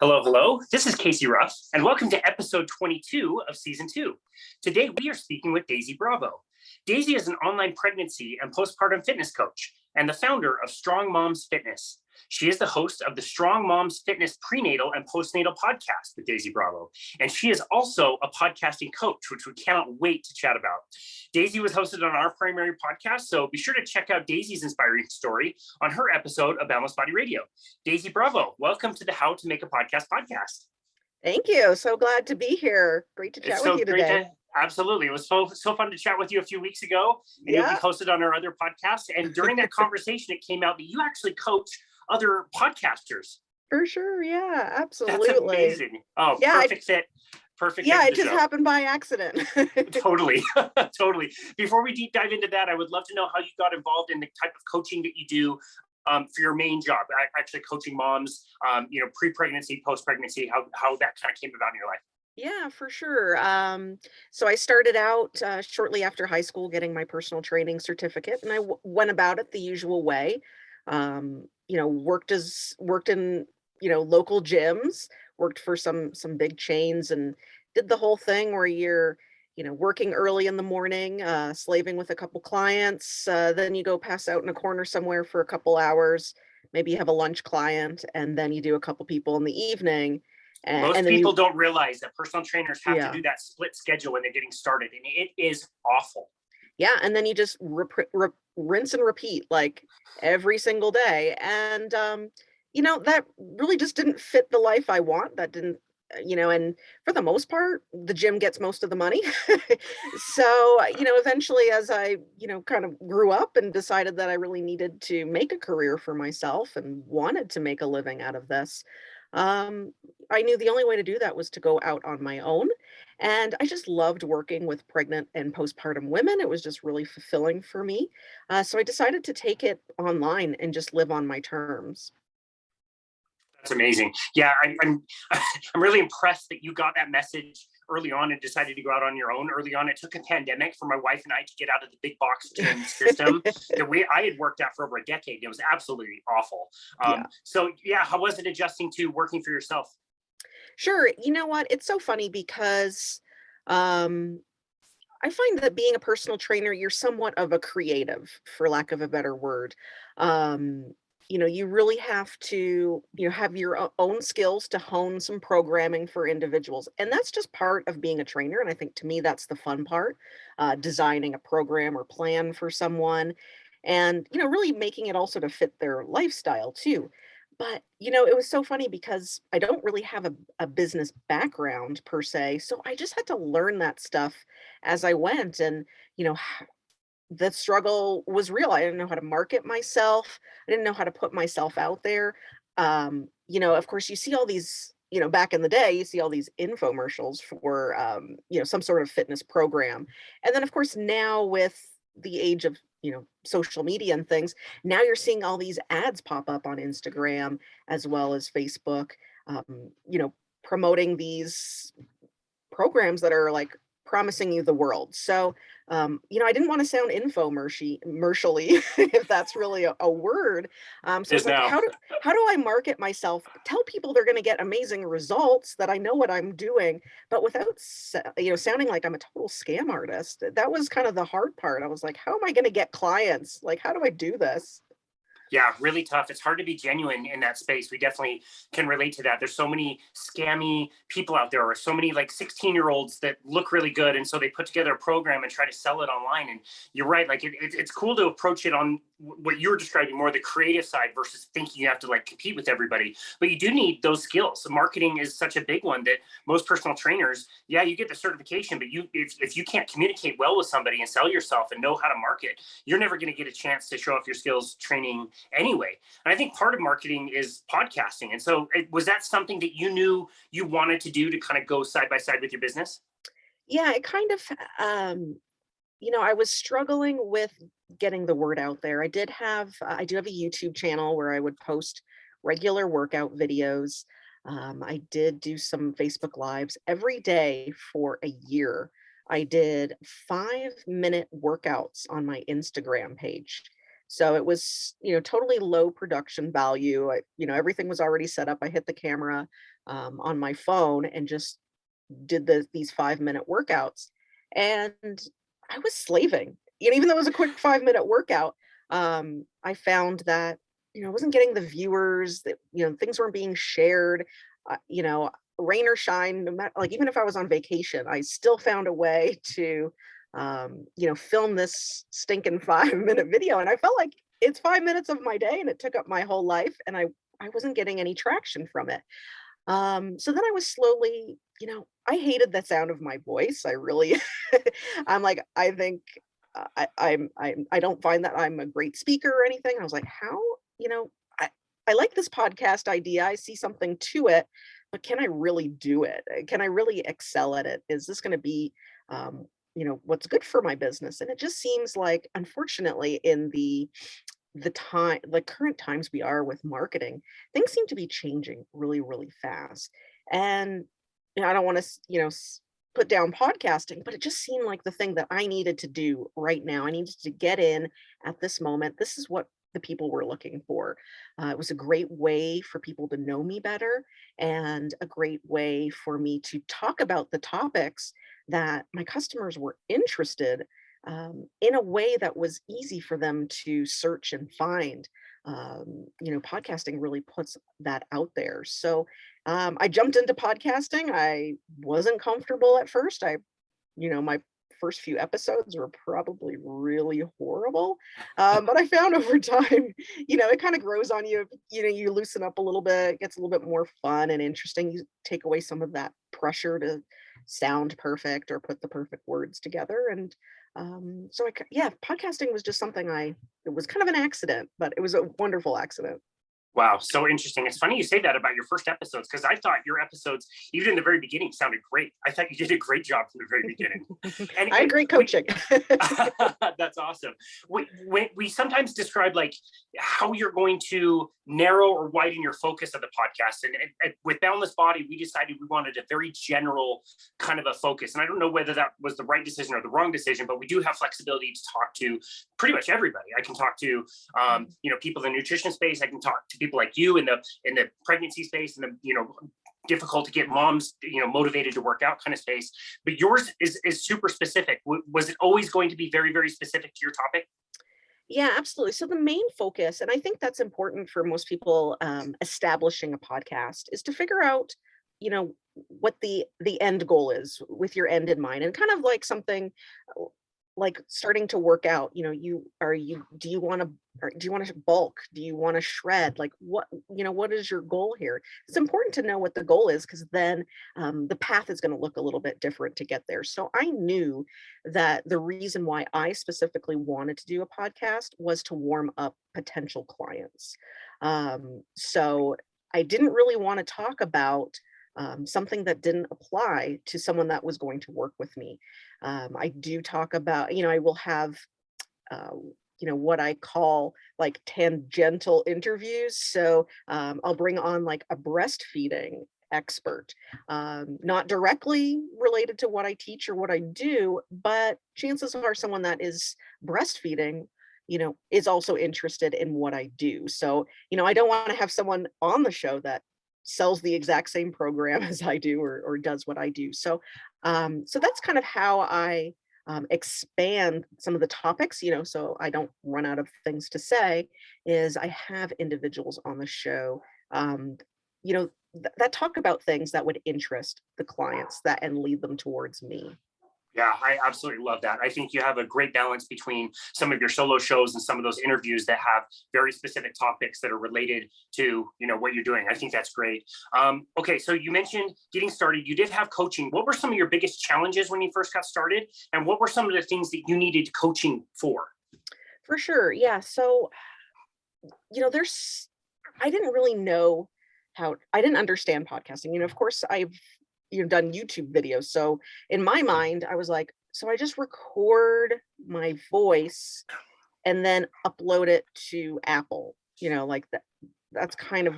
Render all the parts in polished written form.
Hello, hello. This is Casey Ruff, and welcome to episode 22 of season 2. Today, we are speaking with Daisy Bravo. Daisy is an online pregnancy and postpartum fitness coach and the founder of Strong Moms Fitness. She is the host of the Strong Moms Fitness Prenatal and Postnatal podcast with Daisy Bravo. And she is also a podcasting coach, which we cannot wait to chat about. Daisy was hosted on our primary podcast, so be sure to check out Daisy's inspiring story on her episode of Boundless Body Radio. Daisy Bravo, welcome to the How to Make a Podcast podcast. Thank you. So glad to be here. Great to chat with you today. Absolutely. It was so fun to chat with you a few weeks ago, and you'll be hosted on our other podcast. And during that conversation, it came out that you actually coach other podcasters. For sure. Yeah, absolutely. That's amazing. Oh, yeah, perfect fit. Perfect. Yeah, it just happened by accident. Totally. Totally. Before we deep dive into that, I would love to know how you got involved in the type of coaching that you do for your main job, actually coaching moms, pre-pregnancy, post-pregnancy, how that kind of came about in your life. Yeah, for sure. So I started out shortly after high school getting my personal training certificate, and I went about it the usual way. Worked in local gyms, worked for some big chains, and did the whole thing where you're working early in the morning, slaving with a couple clients, then you go pass out in a corner somewhere for a couple hours, maybe you have a lunch client, and then you do a couple people in the evening. Most people don't realize that personal trainers have to do that split schedule when they're getting started, and it is awful. Yeah, and then you just rinse and repeat like every single day. And, that really just didn't fit the life I want. That didn't, and for the most part, the gym gets most of the money. So, eventually as I, kind of grew up and decided that I really needed to make a career for myself and wanted to make a living out of this, I knew the only way to do that was to go out on my own. And I just loved working with pregnant and postpartum women. It was just really fulfilling for me. So I decided to take it online and just live on my terms. That's amazing. Yeah, I'm really impressed that you got that message early on and decided to go out on your own early on. It took a pandemic for my wife and I to get out of the big box gym system that I had worked at for over a decade. It was absolutely awful. So how was it adjusting to working for yourself? Sure. You know what? It's so funny because I find that being a personal trainer, you're somewhat of a creative, for lack of a better word. You really have to, have your own skills to hone some programming for individuals. And that's just part of being a trainer. And I think to me, that's the fun part, designing a program or plan for someone and, really making it also to fit their lifestyle too. But, it was so funny because I don't really have a business background per se. So I just had to learn that stuff as I went. And, the struggle was real. I didn't know how to market myself. I didn't know how to put myself out there. Of course, you see all these, back in the day, you see all these infomercials for, some sort of fitness program. And then, of course, now with the age of, social media and things, now you're seeing all these ads pop up on Instagram as well as Facebook, promoting these programs that are like promising you the world. So, I didn't want to sound infomercially, if that's really a word. So it's like, how do I market myself? Tell people they're going to get amazing results, that I know what I'm doing, but without, sounding like I'm a total scam artist. That was kind of the hard part. I was like, how am I going to get clients? Like, how do I do this? Yeah, really tough. It's hard to be genuine in that space. We definitely can relate to that. There's so many scammy people out there, or so many like 16-year-olds that look really good. And so they put together a program and try to sell it online. And you're right. Like it's cool to approach it on what you were describing, more the creative side versus thinking you have to like compete with everybody. But you do need those skills. Marketing is such a big one that most personal trainers, you get the certification, but if you can't communicate well with somebody and sell yourself and know how to market, you're never going to get a chance to show off your skills training anyway. And I think part of marketing is podcasting. And so was that something that you knew you wanted to do to kind of go side by side with your business? Yeah, it kind of, I was struggling with getting the word out there. I do have a YouTube channel where I would post regular workout videos. I did do some Facebook Lives every day for a year. I did 5-minute workouts on my Instagram page. So it was, totally low production value. Everything was already set up. I hit the camera on my phone and just did these 5-minute workouts. And I was slaving. Even though it was a quick 5-minute workout, I found that, I wasn't getting the viewers, that, things weren't being shared. Rain or shine, no matter, like, even if I was on vacation, I still found a way to, film this stinking 5-minute video. And I felt like it's 5 minutes of my day and it took up my whole life. And I wasn't getting any traction from it. So then I was slowly, I hated the sound of my voice. I really, I'm like, I think I don't find that I'm a great speaker or anything. I was like, how, I, I like this podcast idea. I see something to it, but can I really do it? Can I really excel at it? Is this going to be, what's good for my business? And it just seems like, unfortunately, in the current times we are with marketing, things seem to be changing really, really fast. And I don't want to, put down podcasting, but it just seemed like the thing that I needed to do right now. I needed to get in at this moment. This is what the people were looking for. It was a great way for people to know me better, and a great way for me to talk about the topics that my customers were interested in a way that was easy for them to search and find. Podcasting really puts that out there. So I jumped into podcasting. I wasn't comfortable at first. My first few episodes were probably really horrible. But I found over time, it kind of grows on you. You loosen up a little bit, it gets a little bit more fun and interesting. You take away some of that pressure to sound perfect or put the perfect words together. And podcasting was just something it was kind of an accident, but it was a wonderful accident. Wow, so interesting. It's funny you say that about your first episodes, because I thought your episodes, even in the very beginning, sounded great. I thought you did a great job from the very beginning. And I had great coaching. That's awesome. We sometimes describe like how you're going to narrow or widen your focus of the podcast. And with Boundless Body, we decided we wanted a very general kind of a focus. And I don't know whether that was the right decision or the wrong decision, but we do have flexibility to talk to pretty much everybody. I can talk to people in the nutrition space. I can talk to people like you in the pregnancy space, and the difficult to get moms motivated to work out kind of space. But yours is super specific. Was it always going to be very, very specific to your topic? Yeah, absolutely. So the main focus, and I think that's important for most people establishing a podcast, is to figure out, what the end goal is, with your end in mind, and kind of like something like starting to work out. Do you want to bulk? Do you want to shred? Like, what is your goal here? It's important to know what the goal is, because then the path is going to look a little bit different to get there. So I knew that the reason why I specifically wanted to do a podcast was to warm up potential clients. So I didn't really want to talk about something that didn't apply to someone that was going to work with me. I do talk about, I will have, what I call like tangential interviews. So I'll bring on like a breastfeeding expert, not directly related to what I teach or what I do, but chances are someone that is breastfeeding, is also interested in what I do. So, I don't want to have someone on the show that sells the exact same program as I do, or does what I do. So that's kind of how I expand some of the topics, so I don't run out of things to say, is I have individuals on the show, that talk about things that would interest the clients and lead them towards me. Yeah, I absolutely love that. I think you have a great balance between some of your solo shows and some of those interviews that have very specific topics that are related to, what you're doing. I think that's great. Okay, so you mentioned getting started. You did have coaching. What were some of your biggest challenges when you first got started? And what were some of the things that you needed coaching for? For sure. Yeah. So, I didn't really know I didn't understand podcasting. Of course, I've done YouTube videos. So in my mind, I was like, so I just record my voice and then upload it to Apple, like that. That's kind of,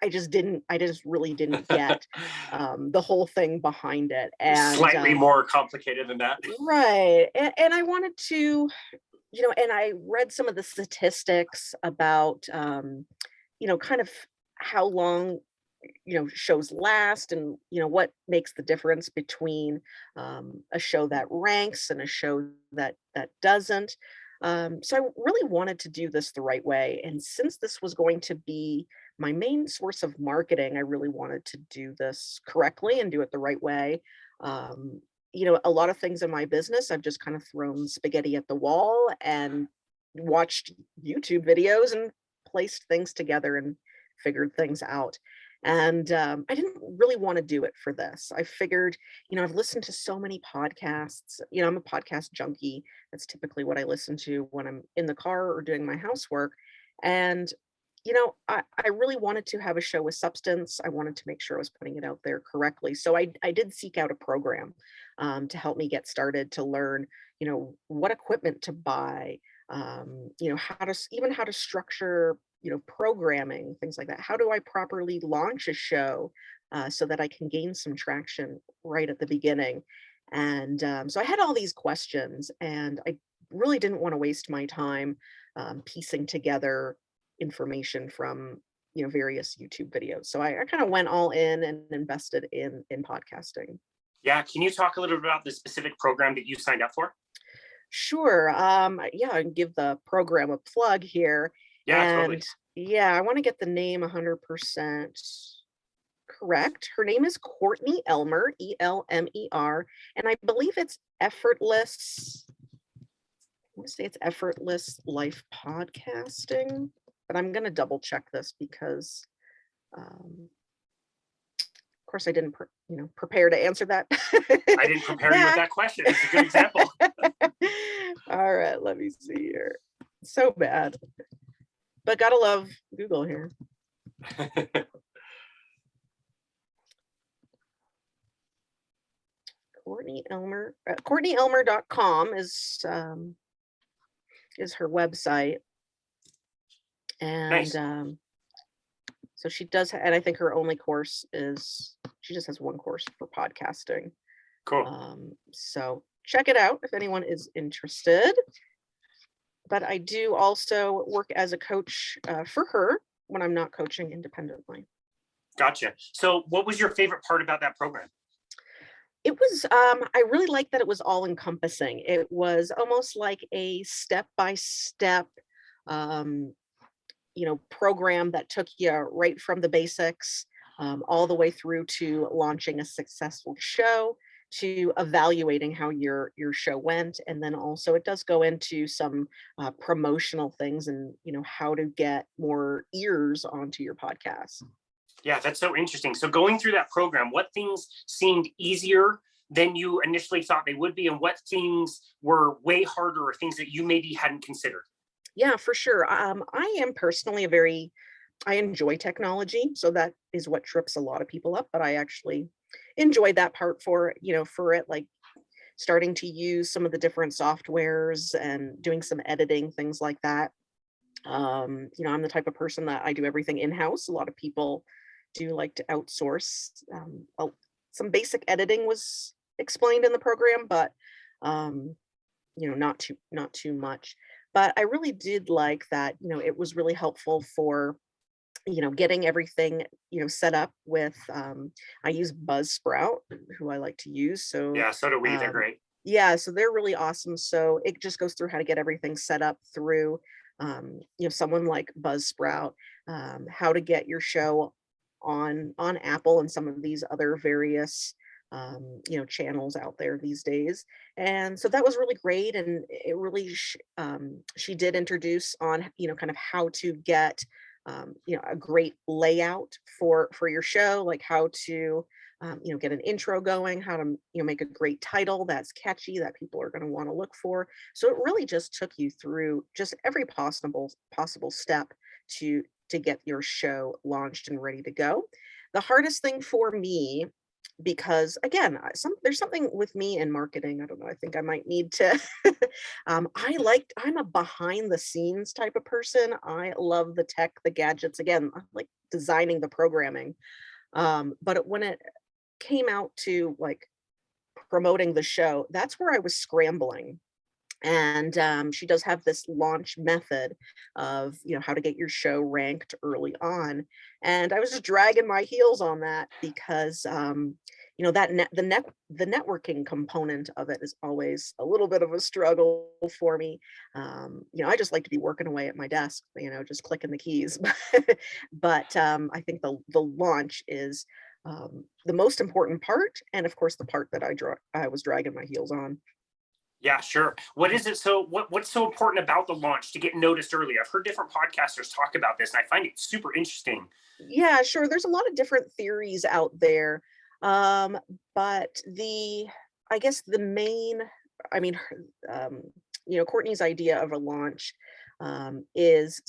I just really didn't get the whole thing behind it. And slightly more complicated than that. Right. And I wanted to, and I read some of the statistics about, kind of how long, shows last, and, what makes the difference between a show that ranks and a show that doesn't. So I really wanted to do this the right way. And since this was going to be my main source of marketing, I really wanted to do this correctly and do it the right way. Um, a lot of things in my business, I've just kind of thrown spaghetti at the wall and watched YouTube videos and placed things together and figured things out. And I didn't really want to do it for this. I figured, I've listened to so many podcasts. I'm a podcast junkie. That's typically what I listen to when I'm in the car or doing my housework. And, I really wanted to have a show with substance. I wanted to make sure I was putting it out there correctly. So I did seek out a program to help me get started, to learn, what equipment to buy, how to structure, programming, things like that. How do I properly launch a show so that I can gain some traction right at the beginning? And so I had all these questions, and I really didn't want to waste my time piecing together information from various YouTube videos. So I kind of went all in and invested in podcasting. Yeah. Can you talk a little bit about the specific program that you signed up for? Sure. Yeah, I can give the program a plug here. Yeah, totally. And yeah, I want to get the name 100% correct. Her name is Courtney Elmer, Elmer, and I believe it's effortless. I want to say it's effortless life podcasting, but I'm going to double check this because, of course, I didn't, prepare to answer that. I didn't prepare you with that question. It's a good example. All right, let me see here. So bad, but gotta love Google here. Courtney Elmer, CourtneyElmer.com is her website. And Nice. so she does, and I think her only course is, she just has one course for podcasting. Cool. So check it out if anyone is interested. But I do also work as a coach for her when I'm not coaching independently. Gotcha. So what was your favorite part about that program? It was, I really liked that it was all encompassing. It was almost like a step-by-step, program that took you right from the basics, all the way through to launching a successful show, to evaluating how your show went. And then also it does go into some promotional things, and, how to get more ears onto your podcast. Yeah, that's so interesting. So going through that program, what things seemed easier than you initially thought they would be, and what things were way harder, or things that you maybe hadn't considered? Yeah, for sure. I am personally I enjoy technology, so that is what trips a lot of people up. But I actually enjoyed that part for it, like starting to use some of the different softwares and doing some editing, things like that. I'm the type of person that I do everything in-house. A lot of people do like to outsource. Some basic editing was explained in the program, but not too much. But I really did like that, it was really helpful for, getting everything, set up with, I use Buzzsprout, who I like to use. So Yeah, so do we. They're great. yeah, so they're really awesome. So it just goes through how to get everything set up through, someone like Buzzsprout, how to get your show on Apple and some of these other various channels out there these days. And so that was really great. And it really she did introduce on kind of how to get a great layout for your show, like how to get an intro going, how to make a great title that's catchy, that people are going to want to look for. So it really just took you through just every possible step to get your show launched and ready to go. The hardest thing for me, because again, there's something with me in marketing, I don't know, I think I might need to I'm a behind the scenes type of person. I love the tech, the gadgets. Again, I like designing the programming. But when it came out to like promoting the show, that's where I was scrambling. And she does have this launch method of, how to get your show ranked early on. And I was just dragging my heels on that because, that the networking component of it is always a little bit of a struggle for me. I just like to be working away at my desk, just clicking the keys. But I think the launch is the most important part, and of course the part that I was dragging my heels on. Yeah, sure. What is it? So what's so important about the launch to get noticed early? I've heard different podcasters talk about this, and I find it super interesting. Yeah, sure. There's a lot of different theories out there. Um, but I guess the main, I mean, Courtney's idea of a launch is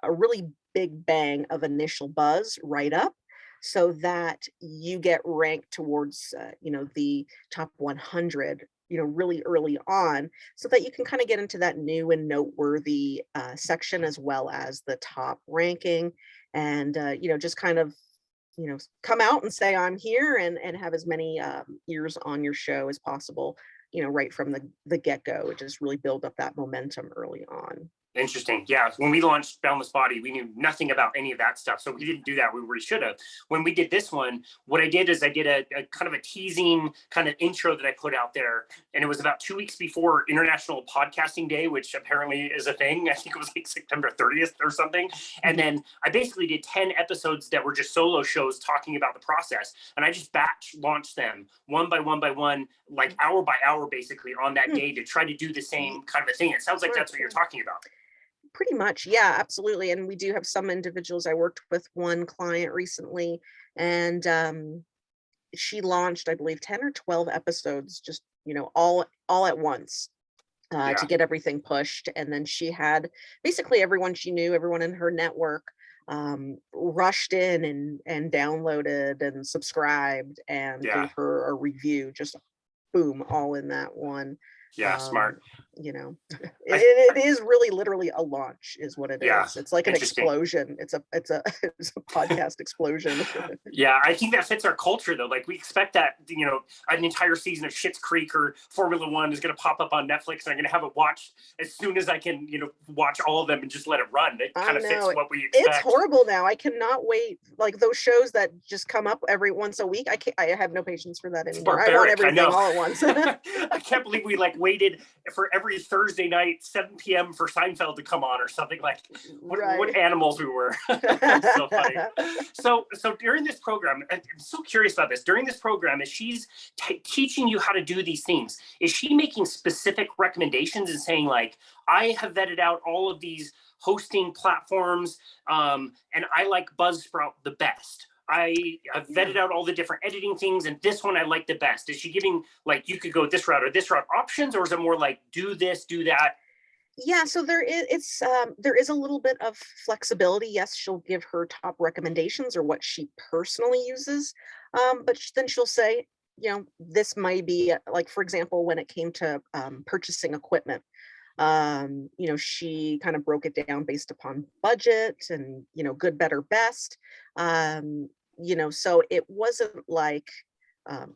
a really big bang of initial buzz right up so that you get ranked towards, the top 100, really early on, so that you can kind of get into that new and noteworthy section as well as the top ranking. And just kind of come out and say I'm here, and have as many ears on your show as possible, right from the get-go. Just really build up that momentum early on. Interesting. Yeah. When we launched Boundless Body, we knew nothing about any of that stuff. So we didn't do that. We should have. When we did this one, what I did is I did a kind of a teasing kind of intro that I put out there. And it was about 2 weeks before International Podcasting Day, which apparently is a thing. I think it was like September 30th or something. And then I basically did 10 episodes that were just solo shows talking about the process. And I just batch launched them one by one, like hour by hour, basically on that day to try to do the same kind of a thing. It sounds like that's what you're talking about. Pretty much, yeah, absolutely. And we do have some individuals. I worked with one client recently, and she launched, I believe, 10 or 12 episodes, just all at once, to get everything pushed. And then she had basically everyone she knew, everyone in her network, rushed in and downloaded and subscribed and gave her a review. Just boom, all in that one. Yeah, smart. It is really literally a launch is what it is. It's like an explosion. It's a it's a podcast explosion. Yeah, I think that fits our culture though. Like we expect that, an entire season of Schitt's Creek or Formula One is going to pop up on Netflix, and I'm going to have it watched as soon as I can, watch all of them and just let it run. It kind of fits what we expect. It's horrible now. I cannot wait. Like those shows that just come up every once a week. I have no patience for that anymore. I want everything all at once. I can't believe we waited for every Thursday night 7 p.m. for Seinfeld to come on or something. Like what animals we were. So funny. So during this program, I'm so curious about this. During this program, as she's teaching you how to do these things, is she making specific recommendations and saying like, I have vetted out all of these hosting platforms, and I like Buzzsprout the best. I've vetted out all the different editing things, and this one I like the best. Is she giving like, you could go this route or this route options, or is it more like do this, do that? Yeah, so there is a little bit of flexibility. Yes, she'll give her top recommendations or what she personally uses, but then she'll say, this might be like, for example, when it came to purchasing equipment, she kind of broke it down based upon budget and good, better, best. So it wasn't like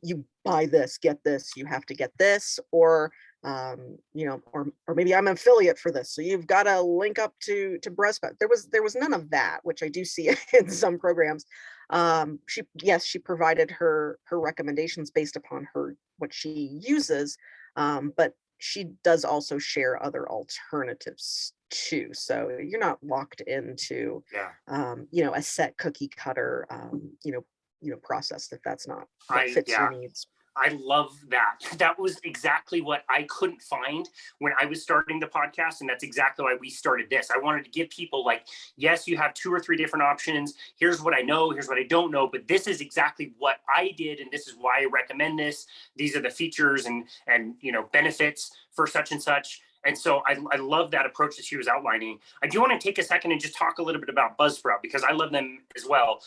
you buy this, get this, you have to get this, or or maybe I'm an affiliate for this, so you've got to link up to breastfed. There was none of that, which I do see in some programs. She provided her recommendations based upon what she uses, but she does also share other alternatives too. So you're not locked into a set cookie cutter process if that's not what fits your needs. I love that. That was exactly what I couldn't find when I was starting the podcast. And that's exactly why we started this. I wanted to give people like, yes, you have 2 or 3 different options. Here's what I know. Here's what I don't know. But this is exactly what I did. And this is why I recommend this. These are the features and benefits for such and such. And so I love that approach that she was outlining. I do want to take a second and just talk a little bit about Buzzsprout because I love them as well.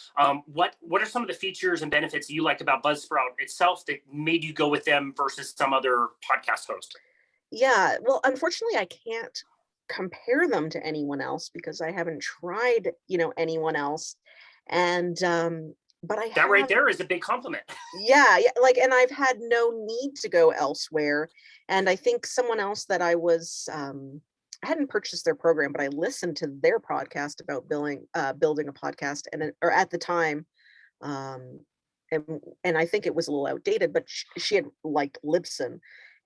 What are some of the features and benefits you like about Buzzsprout itself that made you go with them versus some other podcast host? Yeah, well, unfortunately, I can't compare them to anyone else because I haven't tried, anyone else. And but I That right have, there is a big compliment. yeah, like, and I've had no need to go elsewhere. And I think someone else that I hadn't purchased their program, but I listened to their podcast about building a podcast, or at the time, um, and I think it was a little outdated, but she had liked Libsyn,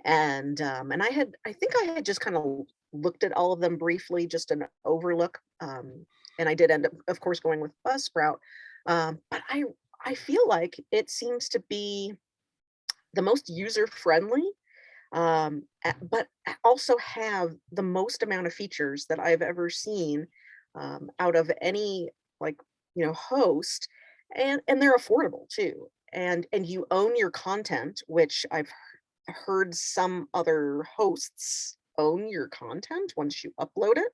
and I think I had just kind of looked at all of them briefly, just an overlook, and I did end up, of course, going with Buzzsprout, but I feel like it seems to be the most user friendly, but also have the most amount of features that I've ever seen, out of any, like, host, and they're affordable too. And you own your content, which heard some other hosts own your content once you upload it,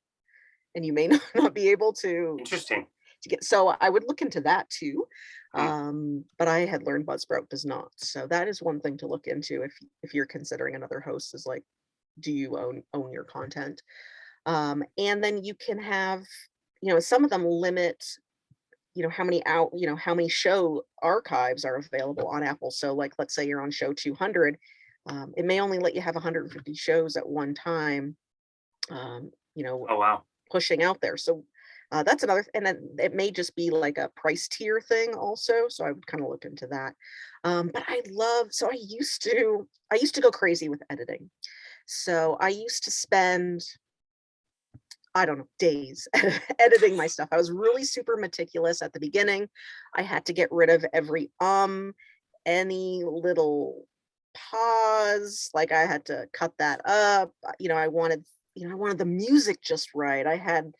and you may not be able Interesting. to get. So I would look into that too. Hmm. But I had learned Buzzsprout does not. So that is one thing to look into if you're considering another host, is like, do you own your content? And then you can have, some of them limit, how many show archives are available on Apple. So like, let's say you're on show 200, it may only let you have 150 shows at one time, um, you know, Oh, wow. pushing out there. So that's another, and then it may just be like a price tier thing also. So I would kind of look into that. But so I used to go crazy with editing. So I used to spend, I don't know, days editing my stuff. I was really super meticulous at the beginning. I had to get rid of every any little pause, like I had to cut that up. I wanted the music just right. I had,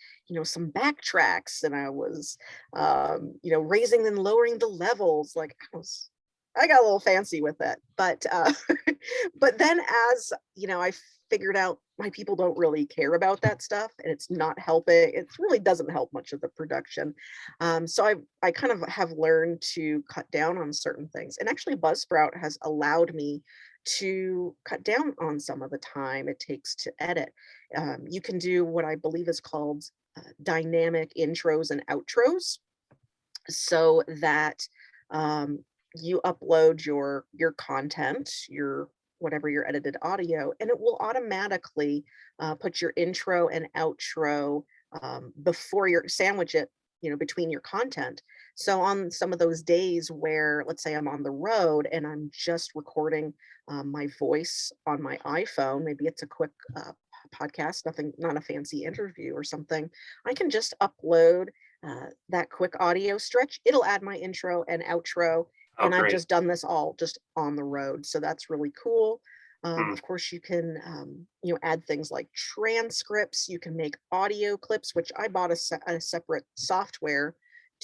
some backtracks, and I was raising and lowering the levels. Like I got a little fancy with it. But but then, as I figured out my people don't really care about that stuff, and it's not helping. It really doesn't help much of the production. So I kind of have learned to cut down on certain things. And actually Buzzsprout has allowed me to cut down on some of the time it takes to edit. You can do what I believe is called dynamic intros and outros, so that you upload your content, your whatever your edited audio, and it will automatically put your intro and outro before your sandwich it, between your content. So on some of those days where, let's say I'm on the road and I'm just recording my voice on my iPhone, maybe it's a quick podcast, not a fancy interview or something, I can just upload that quick audio stretch. It'll add my intro and outro, Oh, and I've great. just done this all just on the road. So that's really cool. Hmm. Of course, you can, add things like transcripts. You can make audio clips, which I bought a separate software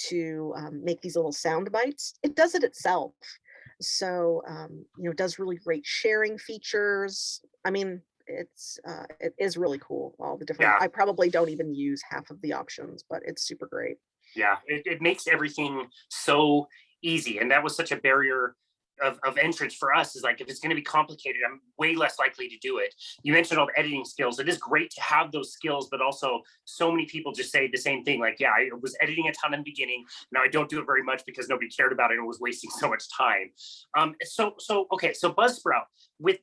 to make these little sound bites. It does it itself. So, it does really great sharing features. I mean, it is really cool. All the different, Yeah. I probably don't even use half of the options, but it's super great. Yeah. It makes everything so easy. And that was such a barrier of entrance for us, is like, if it's going to be complicated, I'm way less likely to do it. You mentioned all the editing skills. It is great to have those skills, but also so many people just say the same thing. Like, yeah, I was editing a ton in the beginning. Now I don't do it very much because nobody cared about it and was wasting so much time. Okay. So Buzzsprout, with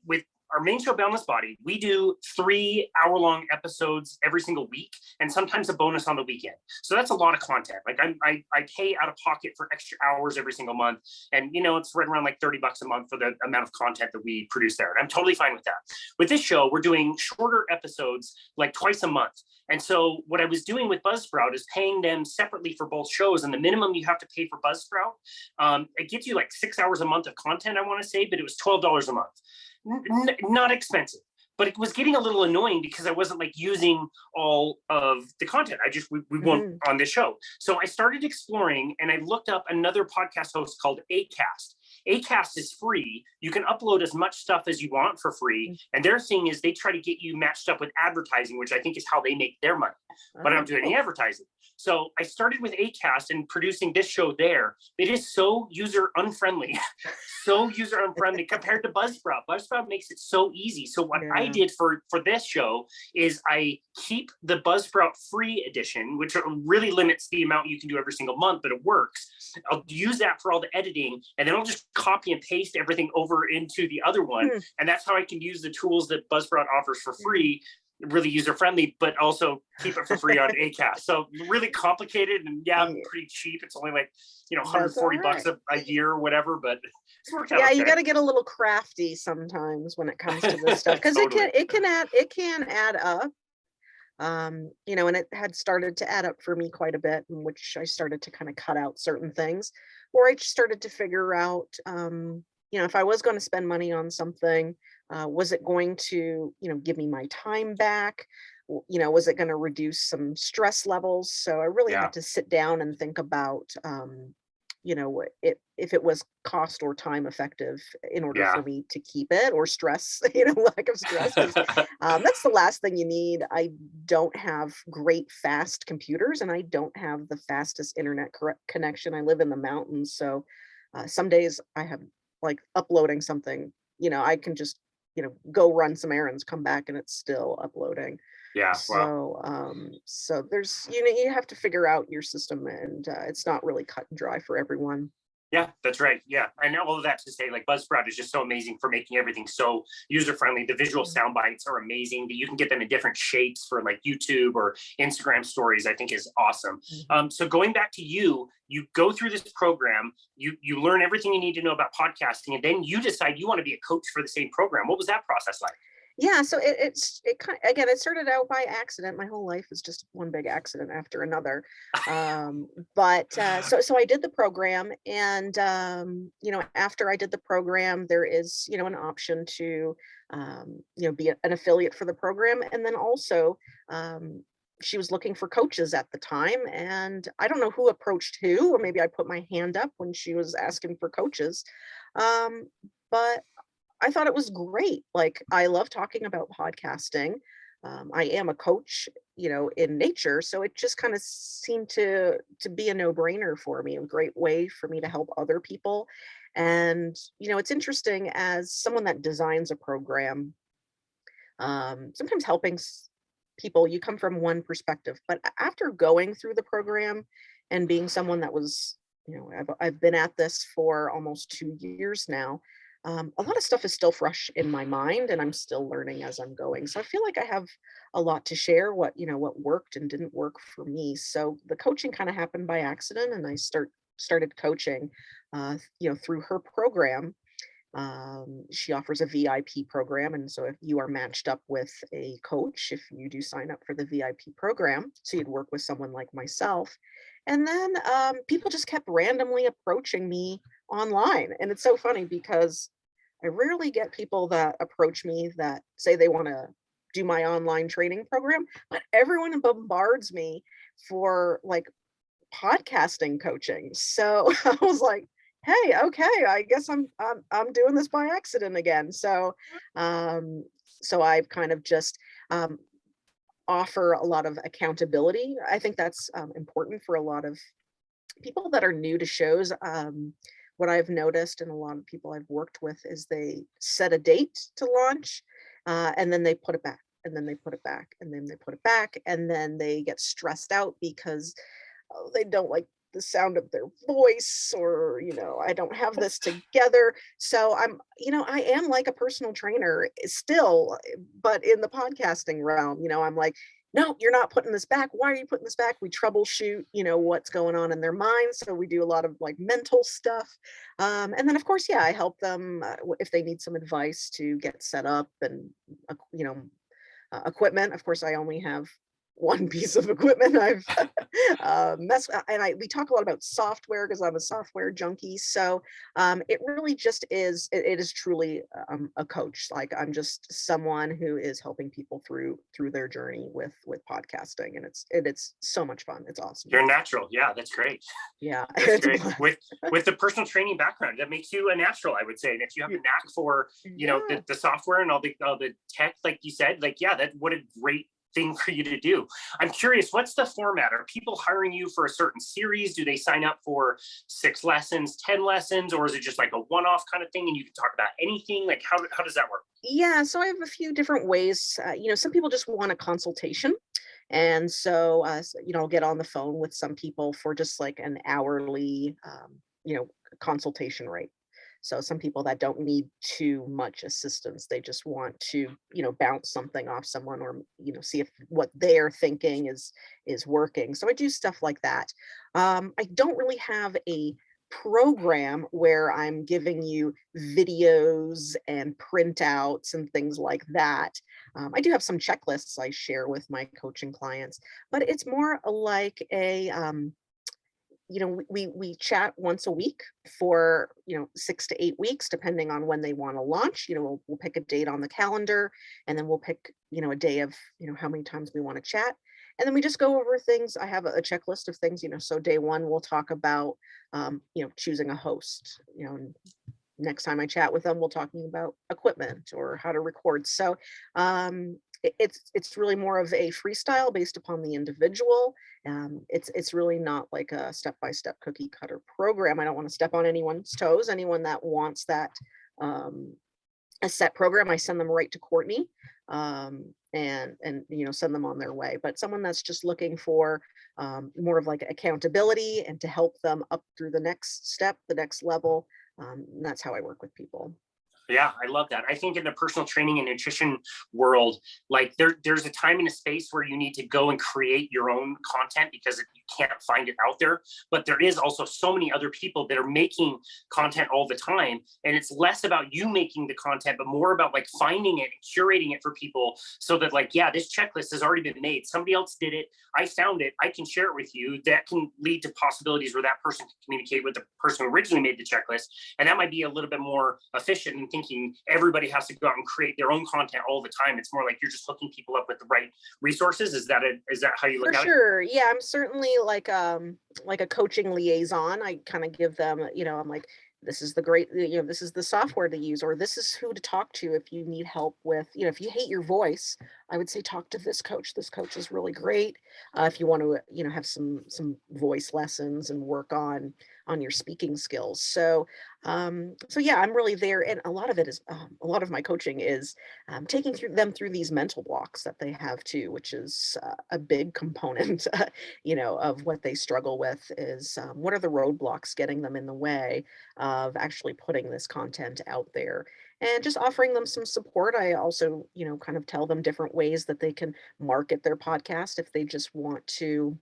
our main show, Boundless Body, we do 3-hour-long episodes every single week, and sometimes a bonus on the weekend. So that's a lot of content. Like I pay out of pocket for extra hours every single month, and it's right around like $30 a month for the amount of content that we produce there. And I'm totally fine with that. With this show, we're doing shorter episodes, like twice a month. And so what I was doing with Buzzsprout is paying them separately for both shows. And the minimum you have to pay for Buzzsprout, it gives you like 6 hours a month of content, I want to say, but it was $12 a month. Not expensive, but it was getting a little annoying because I wasn't like using all of the content. We won't on this show. So I started exploring, and I looked up another podcast host called Acast. Acast is free. You can upload as much stuff as you want for free. And their thing is they try to get you matched up with advertising, which I think is how they make their money. But I don't do any advertising. So I started with Acast and producing this show there. It is so user unfriendly, so user unfriendly compared to Buzzsprout. Buzzsprout makes it so easy. So what I did for this show is I keep the Buzzsprout free edition, which really limits the amount you can do every single month, but it works. I'll use that for all the editing, and then I'll just copy and paste everything over into the other one. And that's how I can use the tools that Buzzsprout offers for free, really user friendly, but also keep it for free on Acast. So really complicated, and pretty cheap. It's only like, $140 a year or whatever, but it's worked out. You got to get a little crafty sometimes when it comes to this stuff, because it can add up. And it had started to add up for me quite a bit, in which I started to kind of cut out certain things, or I started to figure out, if I was going to spend money on something, was it going to, give me my time back? Was it going to reduce some stress levels? So I really had to sit down and think about, if it was cost or time effective in order for me to keep it, or stress, lack of stress. That's the last thing you need. I don't have great fast computers, and I don't have the fastest internet connection. I live in the mountains. So some days I have like uploading something, I can just, go run some errands, come back, and it's still uploading. Yeah. So, so there's, you have to figure out your system, and it's not really cut and dry for everyone. Yeah, that's right. Yeah. And all of that to say, like, Buzzsprout is just so amazing for making everything so user-friendly. The visual sound bites are amazing. You can get them in different shapes for like YouTube or Instagram stories, I think is awesome. So going back to you go through this program, you learn everything you need to know about podcasting, and then you decide you want to be a coach for the same program. What was that process like? Yeah, so it started out by accident. My whole life is just one big accident after another. But so I did the program, and after I did the program, there is an option to be an affiliate for the program, and then also she was looking for coaches at the time, and I don't know who approached who, or maybe I put my hand up when she was asking for coaches, but I thought it was great. Like, I love talking about podcasting. I am a coach, in nature. So it just kind of seemed to be a no-brainer for me, a great way for me to help other people. And, it's interesting, as someone that designs a program, sometimes helping people, you come from one perspective, but after going through the program and being someone that was, I've been at this for almost 2 years now. A lot of stuff is still fresh in my mind, and I'm still learning as I'm going. So I feel like I have a lot to share, what worked and didn't work for me. So the coaching kind of happened by accident, and I started coaching, through her program. She offers a VIP program, and so if you are matched up with a coach, if you do sign up for the VIP program, so you'd work with someone like myself. And then people just kept randomly approaching me online. And it's so funny, because I rarely get people that approach me that say they want to do my online training program, but everyone bombards me for like podcasting coaching. So I was like, hey, okay, I guess I'm doing this by accident again. So so I've kind of just offer a lot of accountability. I think that's important for a lot of people that are new to shows. What I've noticed, and a lot of people I've worked with, is they set a date to launch, and then they put it back, and then they put it back, and then they put it back, and then they get stressed out because they don't like the sound of their voice, or I don't have this together. So I am like a personal trainer still, but in the podcasting realm. I'm like, no, you're not putting this back. Why are you putting this back? We troubleshoot, what's going on in their minds. So we do a lot of like mental stuff. And then of course, I help them if they need some advice to get set up, and, equipment. Of course, I only have one piece of equipment. I've we talk a lot about software, because I'm a software junkie. So it really just is, it is truly a coach. Like, I'm just someone who is helping people through their journey with podcasting, and it's so much fun. It's awesome. You're natural. Yeah, that's great. Yeah, that's great. With the personal training background, that makes you a natural, I would say. And if you have a knack for the software and all the tech, like you said, like, what a great thing for you to do. I'm curious, what's the format? Are people hiring you for a certain series? Do they sign up for 6 lessons, 10 lessons, or is it just like a one-off kind of thing and you can talk about anything? Like how does that work? Yeah, so I have a few different ways. Some people just want a consultation. And so, I'll get on the phone with some people for just like an hourly, consultation rate. So some people that don't need too much assistance, they just want to, bounce something off someone or, see if what they're thinking is working. So I do stuff like that. I don't really have a program where I'm giving you videos and printouts and things like that. I do have some checklists I share with my coaching clients, but it's more like we chat once a week for 6 to 8 weeks, depending on when they want to launch. We'll pick a date on the calendar, and then we'll pick a day of how many times we want to chat, and then we just go over things. I have a checklist of things. So day one we'll talk about choosing a host. And next time I chat with them, we'll talking about equipment or how to record. So it's really more of a freestyle based upon the individual. It's really not like a step-by-step cookie cutter program. I don't want to step on anyone's toes. Anyone that wants that a set program, I send them right to Courtney, and send them on their way. But someone that's just looking for more of like accountability and to help them up through the next step, the next level, that's how I work with people. Yeah, I love that. I think in the personal training and nutrition world, like there's a time and a space where you need to go and create your own content because you can't find it out there. But there is also so many other people that are making content all the time. And it's less about you making the content, but more about like finding it and curating it for people so that like, yeah, this checklist has already been made. Somebody else did it. I found it. I can share it with you. That can lead to possibilities where that person can communicate with the person who originally made the checklist. And that might be a little bit more efficient in thinking everybody has to go out and create their own content all the time. It's more like you're just hooking people up with the right resources. Is that how you look For at it? sure. Yeah, I'm certainly like a coaching liaison. I kind of give them, I'm like, this is the great, this is the software to use, or this is who to talk to if you need help with, if you hate your voice, I would say talk to this coach. This coach is really great. If you want to, have some voice lessons and work on your speaking skills. So yeah, I'm really there, and a lot of it is a lot of my coaching is taking them through these mental blocks that they have too, which is a big component, of what they struggle with. Is what are the roadblocks getting them in the way of actually putting this content out there, and just offering them some support. I also, kind of tell them different ways that they can market their podcast if they just want to.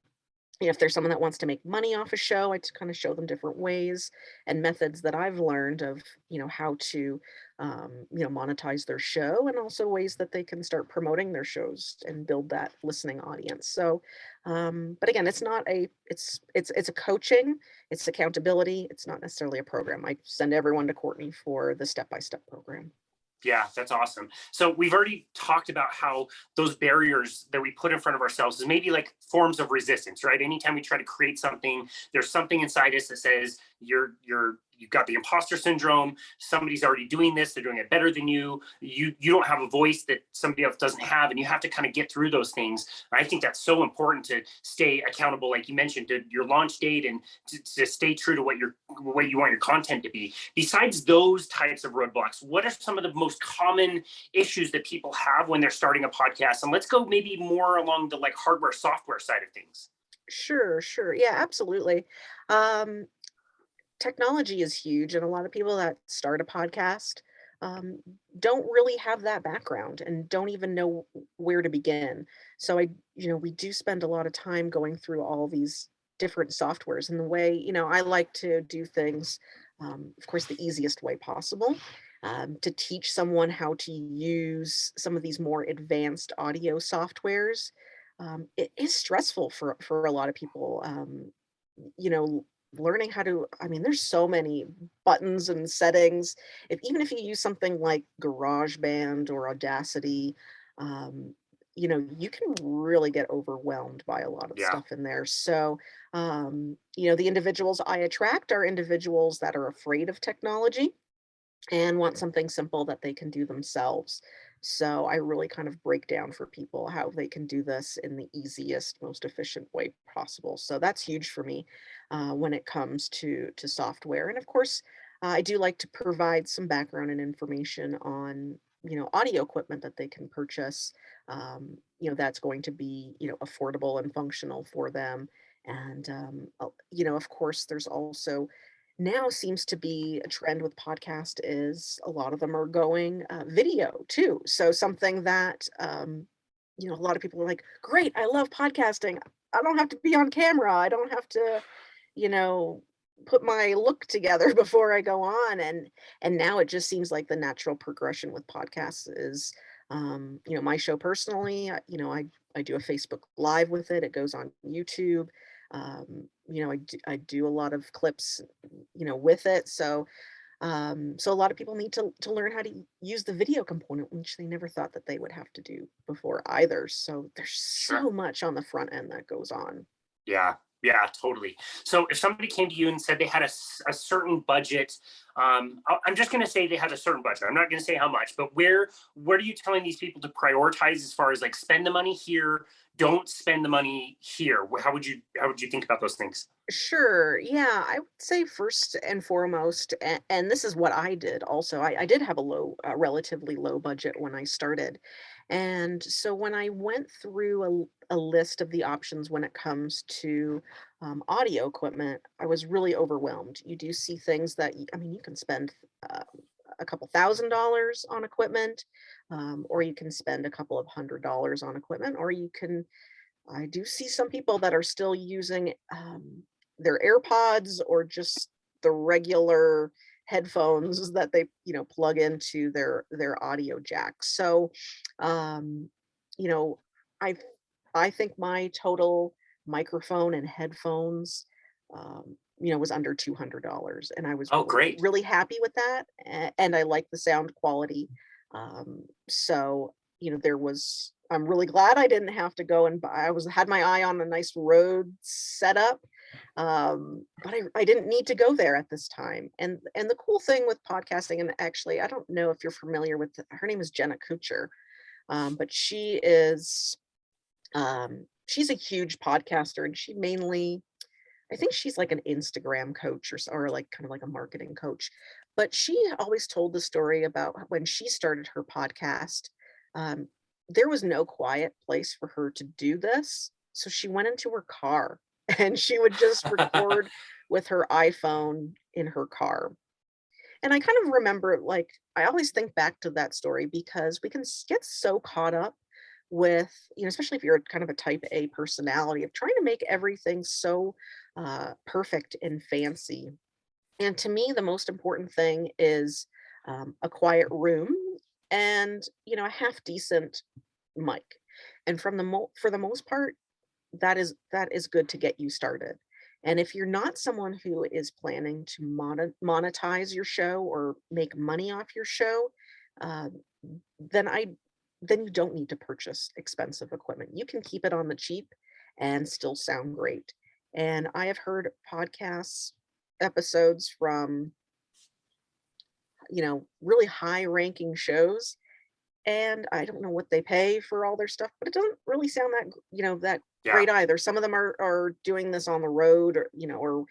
If there's someone that wants to make money off a show, I kind of show them different ways and methods that I've learned of, how to, monetize their show, and also ways that they can start promoting their shows and build that listening audience. So, but again, it's a coaching, it's accountability. It's not necessarily a program. I send everyone to Courtney for the step-by-step program. Yeah, that's awesome. So we've already talked about how those barriers that we put in front of ourselves is maybe like forms of resistance, right? Anytime we try to create something, there's something inside us that says you've got the imposter syndrome. Somebody's already doing this. They're doing it better than you. You don't have a voice that somebody else doesn't have, and you have to kind of get through those things. And I think that's so important to stay accountable, like you mentioned, to your launch date and to stay true to what you want your content to be. Besides those types of roadblocks, what are some of the most common issues that people have when they're starting a podcast? And let's go maybe more along the like hardware, software side of things. Sure. Yeah, absolutely. Um, Technology is huge, and a lot of people that start a podcast um, don't really have that background and don't even know where to begin. So we do spend a lot of time going through all these different softwares, and the way, I like to do things, of course, the easiest way possible. To teach someone how to use some of these more advanced audio softwares, it is stressful for a lot of people. You know, Learning how to, I mean, there's so many buttons and settings. Even if you use something like GarageBand or Audacity, um, you can really get overwhelmed by a lot of Yeah. stuff in there. So, the individuals I attract are individuals that are afraid of technology and want something simple that they can do themselves. So I really kind of break down for people how they can do this in the easiest, most efficient way possible. So that's huge for me when it comes to software. And of course, I do like to provide some background and information on audio equipment that they can purchase. That's going to be affordable and functional for them. And of course, there's also now seems to be a trend with podcast is a lot of them are going video too. So something that a lot of people are like, great, I love podcasting. I don't have to be on camera. I don't have to, you know, put my look together before I go on. And now it just seems like the natural progression with podcasts is my show personally, I do a Facebook live with it. It goes on YouTube. I do a lot of clips with it. So a lot of people need to learn how to use the video component, which they never thought that they would have to do before either. So there's Sure. so much on the front end that goes on. Yeah, yeah, totally. So if somebody came to you and said they had a certain budget, I'm just going to say they had a certain budget. I'm not going to say how much, but where are you telling these people to prioritize as far as like spend the money here, don't spend the money here? How would you think about those things? Sure. Yeah, I would say first and foremost, and this is what I did also. I did have relatively low budget when I started. And so when I went through a list of the options when it comes to audio equipment, I was really overwhelmed. You do see things that, I mean, you can spend uh, a couple $1,000s on equipment, or you can spend a couple of $100s on equipment, or I do see some people that are still using their AirPods or just the regular headphones that they, plug into their audio jack. So, um, you know, I I think my total microphone and headphones, was under $200, and I was Oh, really great. really happy with that, and I like the sound quality. So there was I'm really glad I didn't have to go and buy had my eye on a nice Rode setup, but I didn't need to go there at this time. And the cool thing with podcasting, and actually, I don't know if you're familiar with her name is Jenna Kutcher, but she's a huge podcaster, and she mainly I think she's like an Instagram coach or like kind of like a marketing coach. But she always told the story about when she started her podcast. Um, there was no quiet place for her to do this. So she went into her car and she would just record with her iPhone in her car. And I kind of remember, like, I always think back to that story because we can get so caught up with, especially if you're kind of a type A personality, of trying to make everything so perfect and fancy. And to me, the most important thing is a quiet room and, a half decent mic. And for the most part, that is good to get you started. And if you're not someone who is planning to monetize your show or make money off your show, uh, then I then you don't need to purchase expensive equipment. You can keep it on the cheap and still sound great. And I have heard podcasts episodes from really high ranking shows, and I don't know what they pay for all their stuff, but it doesn't really sound that Yeah. great either. Some of them are doing this on the road, or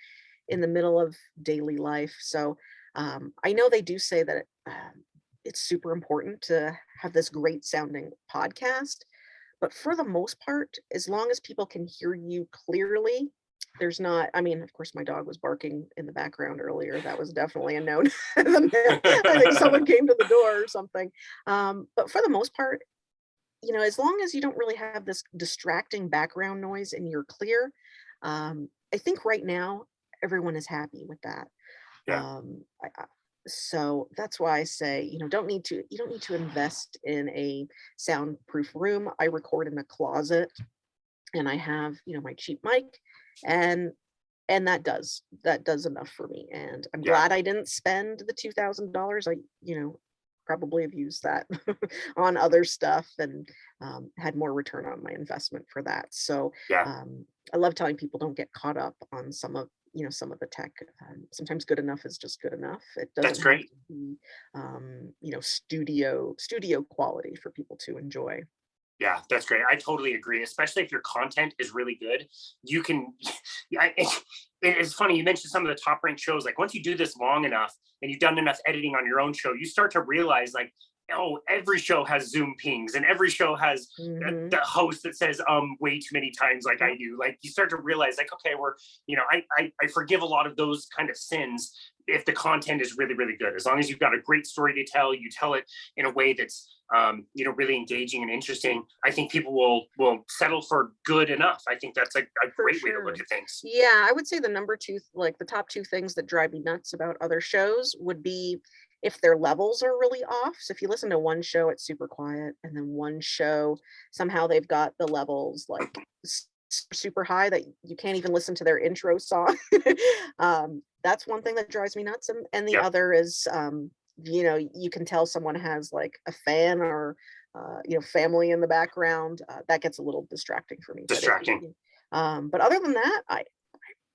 in the middle of daily life. So I know they do say that it's super important to have this great sounding podcast, but for the most part, as long as people can hear you clearly, there's not, I mean, of course, my dog was barking in the background earlier. That was definitely a no. I think someone came to the door or something. But for the most part, as long as you don't really have this distracting background noise and you're clear, I think right now everyone is happy with that. Yeah. So that's why I say, you don't need to invest in a soundproof room. I record in a closet, and I have, my cheap mic, and that does enough for me. And I'm Yeah. glad I didn't spend the $2,000. Probably have used that on other stuff, and had more return on my investment for that. So Yeah. I love telling people don't get caught up on some of some of the tech. Sometimes good enough is just good enough. It That's doesn't have great. to be, studio quality for people to enjoy. Yeah, that's great. I totally agree. Especially if your content is really good, you can. It's funny you mentioned some of the top ranked shows. Like once you do this long enough and you've done enough editing on your own show, you start to realize like, oh, every show has Zoom pings and every show has Hmm. the host that says way too many times, like I do. Like you start to realize like, okay, I forgive a lot of those kind of sins if the content is really really good. As long as you've got a great story to tell, you tell it in a way that's really engaging and interesting. I think people will settle for good enough. I think that's a For great way to look sure. at things. Yeah, I would say the number two, like the top two things that drive me nuts about other shows would be if their levels are really off. So if you listen to one show, it's super quiet, and then one show, somehow they've got the levels like super high that you can't even listen to their intro song. That's one thing that drives me nuts. And the Yep, other is, you can tell someone has like a fan or, family in the background. That gets a little distracting for me. distracting. But other than that,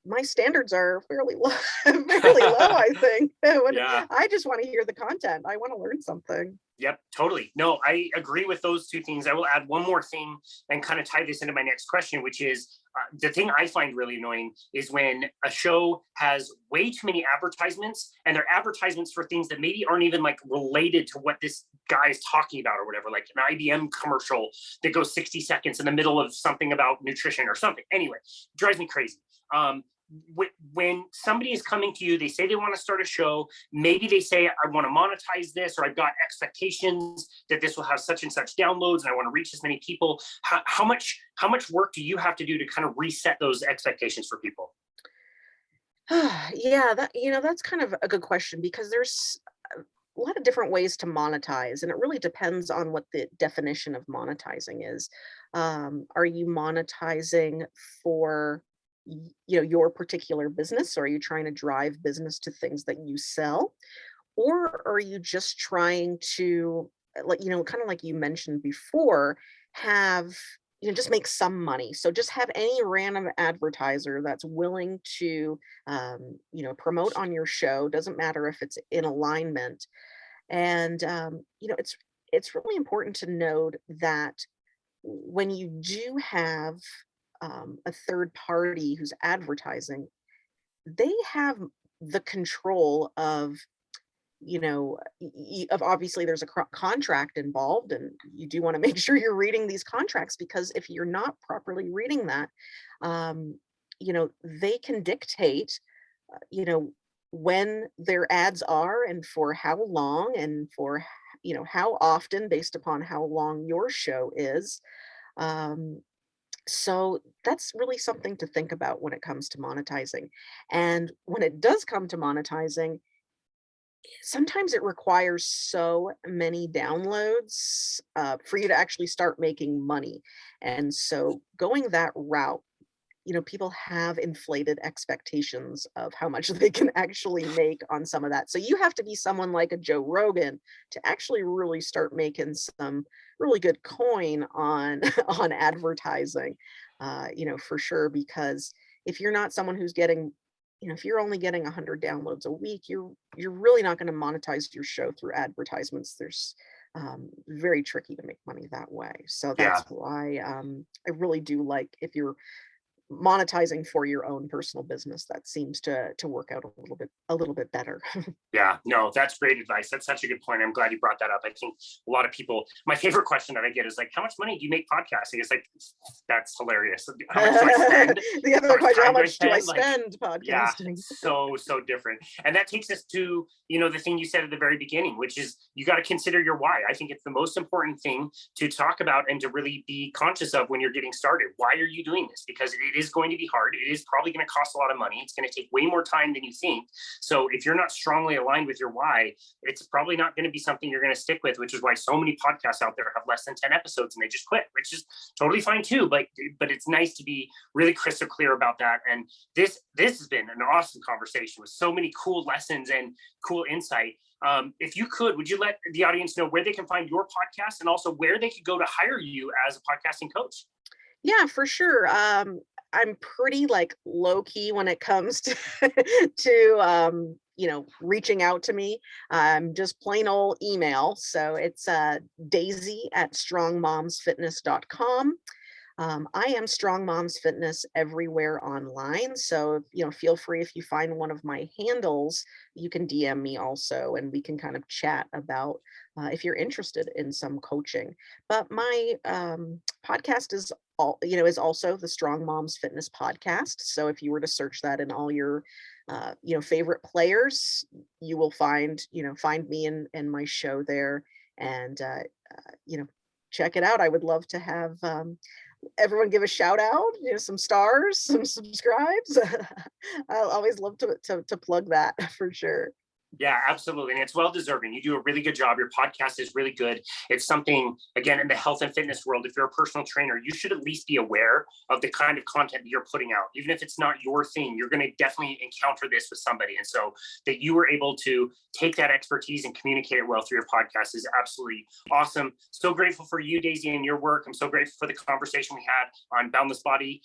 my standards are fairly low, fairly low, I think. Yeah. I just want to hear the content. I want to learn something. Yep, totally. No, I agree with those two things. I will add one more thing and kind of tie this into my next question, which is the thing I find really annoying is when a show has way too many advertisements and they're advertisements for things that maybe aren't even like related to what this guy is talking about or whatever, like an IBM commercial that goes 60 seconds in the middle of something about nutrition or something. Anyway, it drives me crazy. Um, when somebody is coming to you, they say they want to start a show. Maybe they say, I want to monetize this, or I've got expectations that this will have such and such downloads and I want to reach as many people. How much work do you have to do to kind of reset those expectations for people? Yeah, that's kind of a good question because there's a lot of different ways to monetize, and it really depends on what the definition of monetizing is. Are you monetizing for your particular business, or are you trying to drive business to things that you sell, or are you just trying to, like, kind of like you mentioned before, have, just make some money? So just have any random advertiser that's willing to, promote on your show. Doesn't matter if it's in alignment. And, it's really important to note that when you do have, a third party who's advertising, they have the control of, of obviously there's a contract involved, and you do want to make sure you're reading these contracts, because if you're not properly reading that, um, they can dictate, you know, when their ads are and for how long and for, how often based upon how long your show is. Um, so that's really something to think about when it comes to monetizing. And when it does come to monetizing, sometimes it requires so many downloads for you to actually start making money. And so going that route, people have inflated expectations of how much they can actually make on some of that. So you have to be someone like a Joe Rogan to actually really start making some really good coin on on advertising, for sure. Because if you're not someone who's getting, if you're only getting 100 downloads a week, you're really not going to monetize your show through advertisements. There's very tricky to make money that way. So Yeah. that's why I really do like, if you're monetizing for your own personal business, that seems to work out a little bit better. Yeah, no, that's great advice. That's such a good point. I'm glad you brought that up. I think a lot of people, my favorite question that I get is like, how much money do you make podcasting? It's like, that's hilarious. How much do I spend? The How other much question, how time do I much do I spend? Like, spend yeah, podcasting? so different. And that takes us to, the thing you said at the very beginning, which is you got to consider your why. I think it's the most important thing to talk about and to really be conscious of when you're getting started. Why are you doing this? Because it is going to be hard. It is probably going to cost a lot of money. It's going to take way more time than you think. So if you're not strongly aligned with your why, it's probably not going to be something you're going to stick with, which is why so many podcasts out there have less than 10 episodes and they just quit, which is totally fine too. But it's nice to be really crystal clear about that. And this has been an awesome conversation with so many cool lessons and cool insight. If you could, would you let the audience know where they can find your podcast and also where they could go to hire you as a podcasting coach? Yeah, for sure. I'm pretty like low key when it comes to to reaching out to me. I'm just plain old email. So it's daisy@strongmomsfitness.com. I am Strong Moms Fitness everywhere online. So, feel free if you find one of my handles, you can DM me also, and we can kind of chat about if you're interested in some coaching. But my podcast is also the Strong Moms Fitness podcast. So if you were to search that in all your, favorite players, you will find me and my show there, and you know, check it out. I would love to have everyone give a shout out, some stars, some subscribes. I'll always love to plug that for sure. Yeah, absolutely. And it's well deserving. You do a really good job. Your podcast is really good. It's something, again, in the health and fitness world, if you're a personal trainer, you should at least be aware of the kind of content that you're putting out. Even if it's not your thing, you're going to definitely encounter this with somebody. And so that you were able to take that expertise and communicate it well through your podcast is absolutely awesome. So grateful for you, Daisy, and your work. I'm so grateful for the conversation we had on Boundless Body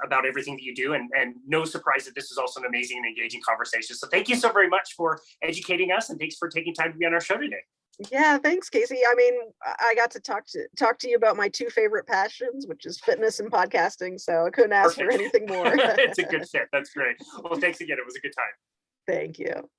about everything that you do. And no surprise that this is also an amazing and engaging conversation. So thank you so very much for educating us, and thanks for taking time to be on our show today. Yeah, thanks, Casey. I mean, I got to talk to you about my two favorite passions, which is fitness and podcasting. So I couldn't ask for anything more. It's a good fit. That's great. Well, thanks again. It was a good time. Thank you.